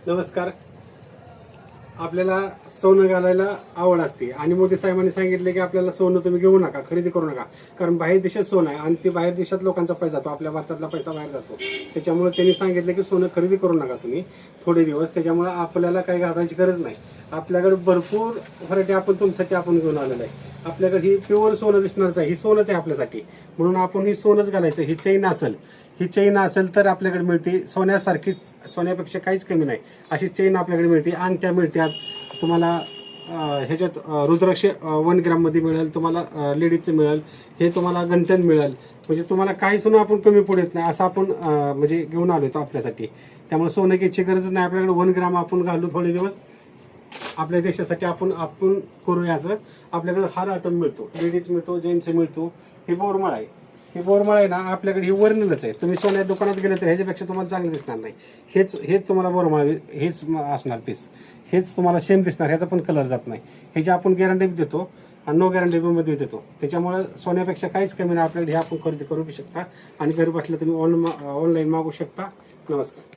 नमस्कार. आपल्याला सोनं घालायला आवड असते आणि मोदी साहेबांनी सांगितले की आपल्याला सोनं तुम्ही घेऊ नका, खरेदी करू नका, कारण बाहेर देशात सोनं आहे आणि ते बाहेर देशात लोकांचा पैसा जातो, आपल्या भारतातला पैसा बाहेर जातो. त्याच्यामुळे त्यांनी सांगितले की सोनं खरेदी करू नका तुम्ही थोडे दिवस. त्याच्यामुळे आपल्याला काही घाबरायची गरज नाही. आपल्याकडे भरपूर व्हरायटी आपण तुमच्यासाठी आपण घेऊन आलेलं आहे. आपल्याकडे ही प्युअर सोनं दिसणारच आहे, ही सोनंच आहे आपल्यासाठी, म्हणून आपण ही सोनंच घालायचं. ही चेन असेल तर आपल्याकडे मिळते सोन्यासारखीच, सोन्यापेक्षा काहीच कमी नाही अशी चेन आपल्याकडे मिळते. अंगठ्या मिळतात तुम्हाला, ह्याच्यात रुद्राक्ष 1 ग्राममध्ये मिळेल तुम्हाला, लेडीजचं मिळेल, हे तुम्हाला गंठण मिळेल. म्हणजे तुम्हाला काही सोनं आपण कमी पडत नाही असं आपण म्हणजे घेऊन आलो होतो आपल्यासाठी. त्यामुळे सोनं घ्यायची गरज नाही. आपल्याकडे 1 ग्राम आपण घालू थोडे दिवस, आपल्या देशासाठी आपण करू याचं. आपल्याकडे हार आयटम मिळतो, लेडीज मिळतो, जेंट्स मिळतो. हे बोरमाळ आहे, हे बोरमाळ आहे ना आपल्याकडे, ही वर्णलच आहे. तुम्ही सोन्या दुकानात गेले तर ह्याच्यापेक्षा तुम्हाला चांगलं दिसणार नाही. हेच तुम्हाला बोरमाळ हेच असणार पीस, हेच तुम्हाला सेम दिसणार, ह्याचा पण कलर जात नाही. ह्याची आपण गॅरंटी देतो आणि नो गॅरंटी मध्ये देतो. त्याच्यामुळे सोन्यापेक्षा काहीच कमी नाही. आपल्याकडे हे आपण खरेदी करू शकता आणि घरी बसल्या तुम्ही ऑनलाईन मागू शकता. नमस्कार.